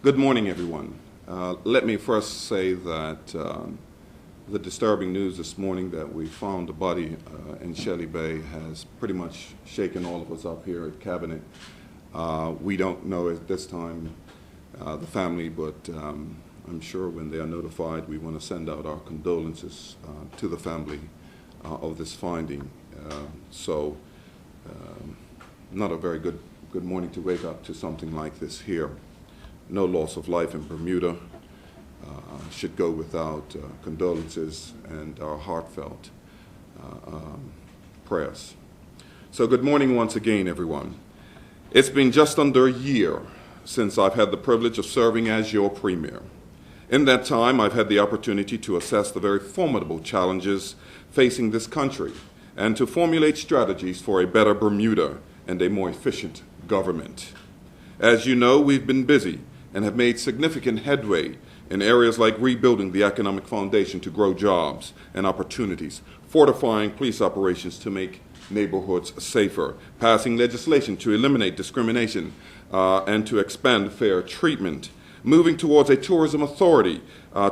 Good morning, everyone. Let me first say that the disturbing news this morning that we found the body in Shelley Bay has pretty much shaken all of us up here at Cabinet. We don't know at this time the family, but I'm sure when they are notified, we want to send out our condolences to the family of this finding. Not a very good morning to wake up to something like this here. No loss of life in Bermuda should go without condolences and our heartfelt prayers. So good morning once again, everyone. It's been just under a year since I've had the privilege of serving as your Premier. In that time, I've had the opportunity to assess the very formidable challenges facing this country and to formulate strategies for a better Bermuda and a more efficient government. As you know, we've been busy and have made significant headway in areas like rebuilding the economic foundation to grow jobs and opportunities, fortifying police operations to make neighborhoods safer, passing legislation to eliminate discrimination and to expand fair treatment, moving towards a tourism authority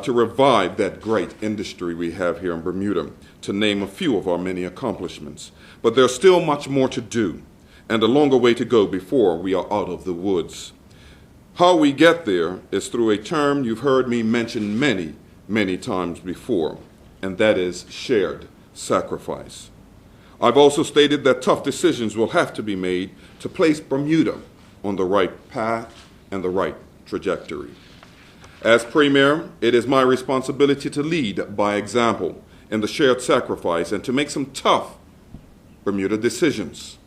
to revive that great industry we have here in Bermuda, to name a few of our many accomplishments. But there's still much more to do and a longer way to go before we are out of the woods. How we get there is through a term you've heard me mention many, many times before, and that is shared sacrifice. I've also stated that tough decisions will have to be made to place Bermuda on the right path and the right trajectory. As Premier, it is my responsibility to lead by example in the shared sacrifice and to make some tough Bermuda decisions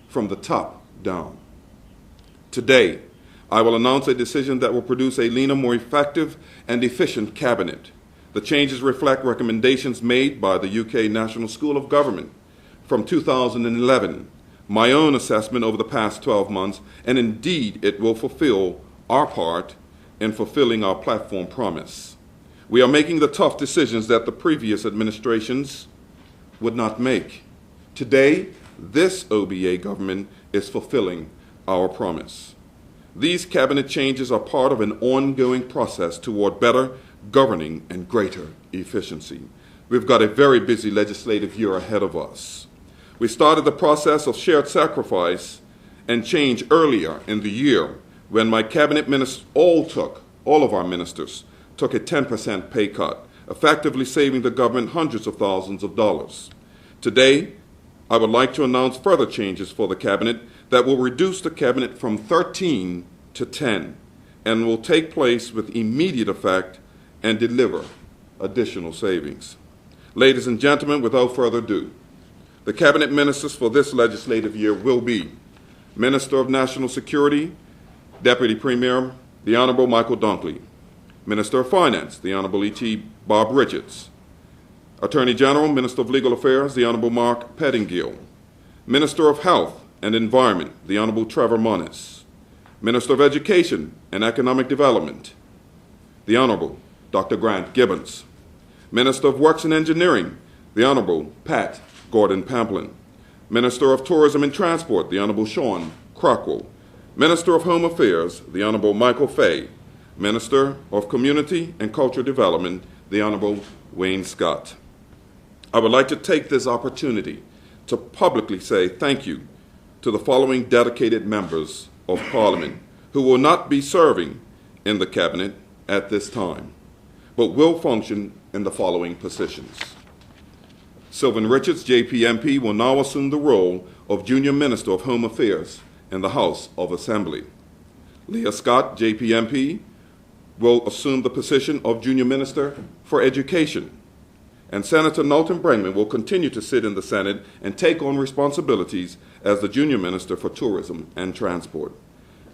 from the top down. Today, I will announce a decision that will produce a leaner, more effective, and efficient cabinet. The changes reflect recommendations made by the UK National School of Government from 2011, my own assessment over the past 12 months, and indeed it will fulfill our part in fulfilling our platform promise. We are making the tough decisions that the previous administrations would not make. Today, this OBA government is fulfilling our promise. These cabinet changes are part of an ongoing process toward better governing and greater efficiency. We've got a very busy legislative year ahead of us. We started the process of shared sacrifice and change earlier in the year when my cabinet ministers, all of our ministers, took a 10% pay cut, effectively saving the government hundreds of thousands of dollars. Today, I would like to announce further changes for the cabinet that will reduce the cabinet from 13 to 10 and will take place with immediate effect and deliver additional savings. Ladies and gentlemen, without further ado, the cabinet ministers for this legislative year will be Minister of National Security, Deputy Premier, the Honorable Michael Dunkley; Minister of Finance, the Honorable E.T. Bob Richards; Attorney General, Minister of Legal Affairs, the Honorable Mark Pettingill; Minister of Health and Environment, the Honorable Trevor Moniz; Minister of Education and Economic Development, the Honorable Dr. Grant Gibbons; Minister of Works and Engineering, the Honorable Pat Gordon Pamplin; Minister of Tourism and Transport, the Honorable Sean Crockwell; Minister of Home Affairs, the Honorable Michael Fay; Minister of Community and Cultural Development, the Honorable Wayne Scott. I would like to take this opportunity to publicly say thank you to the following dedicated members of Parliament who will not be serving in the Cabinet at this time, but will function in the following positions. Sylvan Richards, JPMP, will now assume the role of Junior Minister of Home Affairs in the House of Assembly. Leah Scott, JPMP, will assume the position of Junior Minister for Education. And Senator Knowlton Bregman will continue to sit in the Senate and take on responsibilities as the Junior Minister for Tourism and Transport.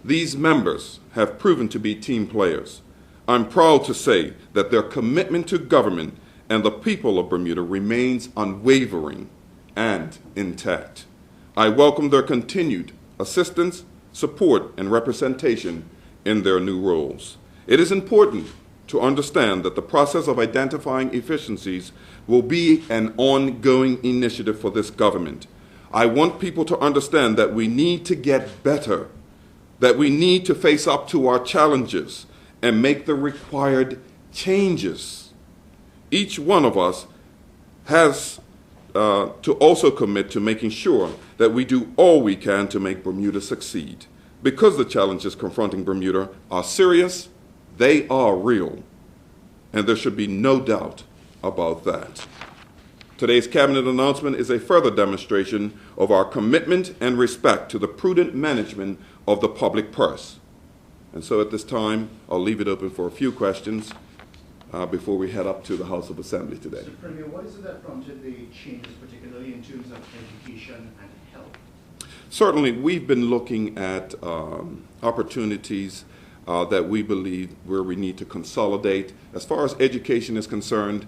These members have proven to be team players. I'm proud to say that their commitment to government and the people of Bermuda remains unwavering and intact. I welcome their continued assistance, support, and representation in their new roles. It is important to understand that the process of identifying efficiencies will be an ongoing initiative for this government. I want people to understand that we need to get better, that we need to face up to our challenges, and make the required changes. Each one of us has to also commit to making sure that we do all we can to make Bermuda succeed. Because the challenges confronting Bermuda are serious, they are real, and there should be no doubt about that. Today's cabinet announcement is a further demonstration of our commitment and respect to the prudent management of the public purse. And so at this time, I'll leave it open for a few questions before we head up to the House of Assembly today. So, Premier, what is it that prompted the changes, particularly in terms of education and health? Certainly, we've been looking at opportunities that we believe where we need to consolidate. As far as education is concerned,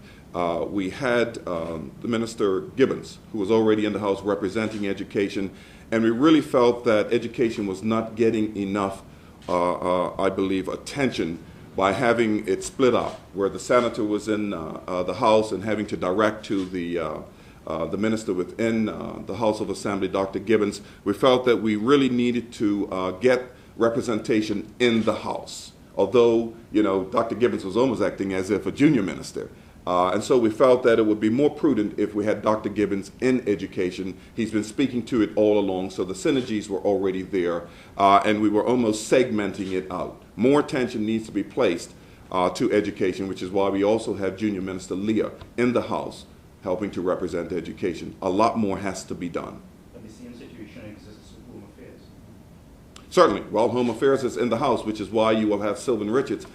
we had the Minister Gibbons, who was already in the House representing education, and we really felt that education was not getting enough, I believe, attention by having it split up, where the senator was in the House and having to direct to the minister within the House of Assembly, Dr. Gibbons. We felt that we really needed to get representation in the House, although, you know, Dr. Gibbons was almost acting as if a junior minister. And so we felt that it would be more prudent if we had Dr. Gibbons in education. He's been speaking to it all along, so the synergies were already there, and we were almost segmenting it out. More attention needs to be placed to education, which is why we also have Junior Minister Leah in the House helping to represent education. A lot more has to be done. But the same situation exists with Home Affairs. Certainly. Well, Home Affairs is in the House, which is why you will have Sylvan Richards,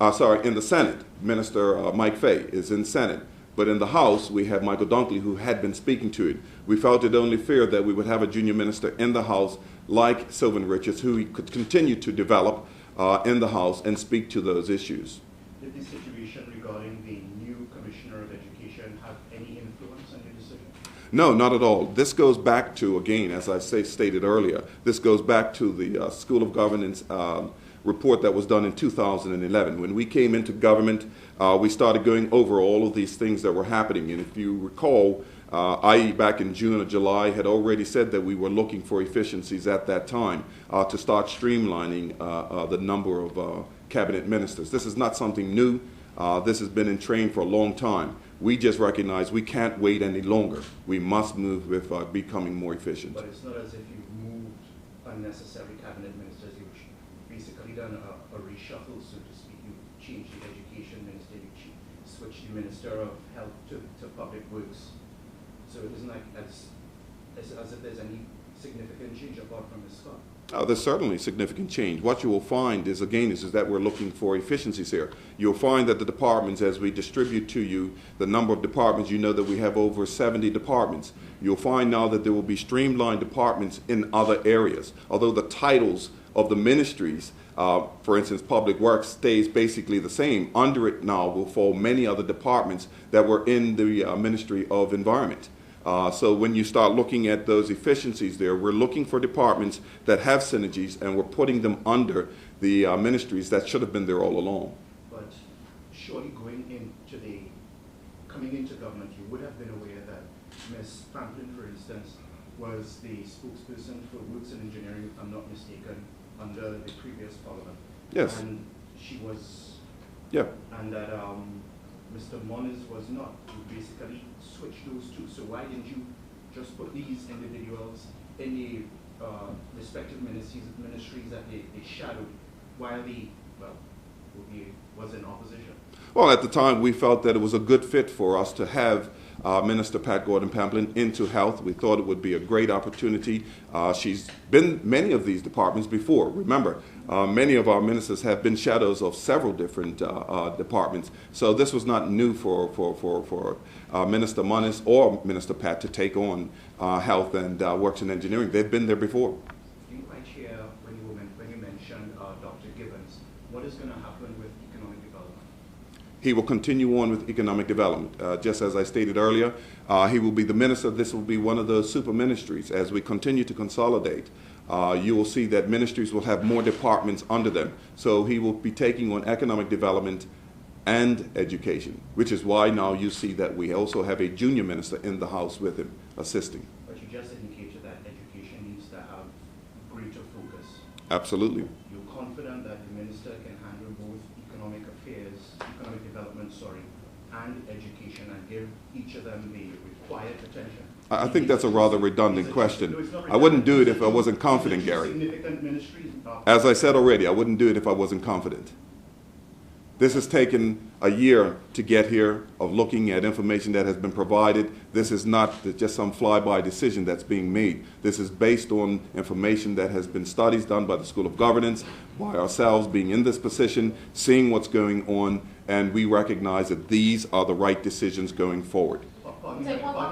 in the Senate. Minister Mike Fay is in Senate. But in the House, we have Michael Dunkley, who had been speaking to it. We felt it only fair that we would have a junior minister in the House like Sylvan Richards, who could continue to develop in the House and speak to those issues. Did the situation regarding the new Commissioner of Education have any influence on your decision? No, not at all. This goes back to, again, as I stated earlier, this goes back to the School of Governance report that was done in 2011. When we came into government, we started going over all of these things that were happening. And if you recall, I, back in June or July, had already said that we were looking for efficiencies at that time to start streamlining the number of cabinet ministers. This is not something new. This has been in train for a long time. We just recognize we can't wait any longer. We must move with becoming more efficient. But it's not as if you've moved unnecessary cabinet ministers. You've basically done a reshuffle, so to speak. You changed the education minister, you switched the Minister of Health to Public Works. So it isn't like as if there's any significant change apart from the Scott. There's certainly significant change. What you will find is, again, is that we're looking for efficiencies here. You'll find that the departments, as we distribute to you the number of departments, you know that we have over 70 departments. You'll find now that there will be streamlined departments in other areas. Although the titles of the ministries, for instance, Public Works stays basically the same. Under it now will fall many other departments that were in the Ministry of Environment. So when you start looking at those efficiencies there, we're looking for departments that have synergies, and we're putting them under the ministries that should have been there all along. But surely coming into government, you would have been aware that Ms. Franklin, for instance, was the spokesperson for Works and Engineering, if I'm not mistaken, under the previous parliament. Yes. And she was. Yeah. And that Mr. Moniz was not. You basically switched those two. So why didn't you just put these individuals in the respective ministries that they shadowed while was in opposition? Well, at the time, we felt that it was a good fit for us to have Minister Pat Gordon-Pamplin into health. We thought it would be a great opportunity. She's been many of these departments before. Remember, many of our ministers have been shadows of several different departments. So this was not new for Minister Moniz or Minister Pat to take on health and works and engineering. They've been there before. Didn't quite hear when you mentioned Dr. Gibbons. What is going to happen with economic development? He will continue on with economic development. Just as I stated earlier, he will be the minister. This will be one of those super ministries. As we continue to consolidate, you will see that ministries will have more departments under them. So he will be taking on economic development and education, which is why now you see that we also have a junior minister in the House with him, assisting. But you just indicated that education needs to have greater focus. Absolutely. You're confident that the minister can handle both economic development, and education, and give each of them the required attention? I think that's a rather redundant question. No, it's not I wouldn't do it if I redundant. wasn't confident, These are Gary. Significant ministries. As I said already, I wouldn't do it if I wasn't confident. This has taken a year to get here of looking at information that has been provided. This is not just some flyby decision that's being made. This is based on information that has been studies done by the School of Governance, by ourselves being in this position, seeing what's going on, and we recognize that these are the right decisions going forward. Pardon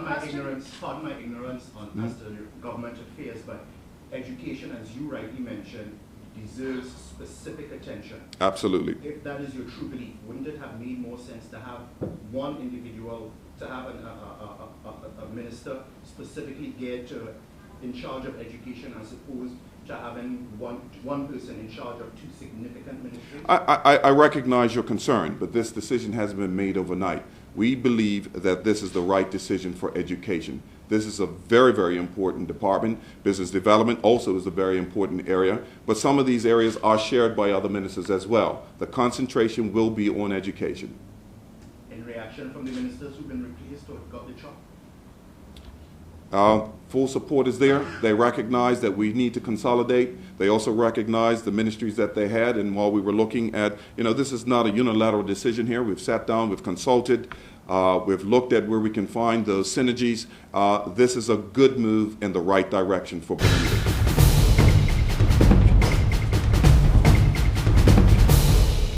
my ignorance on as to government affairs, but education, as you rightly mentioned, deserves specific attention. Absolutely. If that is your true belief, wouldn't it have made more sense to have one individual, to have a minister specifically geared to in charge of education, as opposed to having one person in charge of two significant ministries? I recognize your concern, but this decision hasn't been made overnight. We believe that this is the right decision for education. This is a very, very important department. Business development also is a very important area, but some of these areas are shared by other ministers as well. The concentration will be on education. In reaction from the ministers who've been replaced or got the job? Full support is there. They recognize that we need to consolidate. They also recognize the ministries that they had, and while we were looking at, this is not a unilateral decision here. We've sat down, we've consulted, we've looked at where we can find those synergies. This is a good move in the right direction for Bermuda.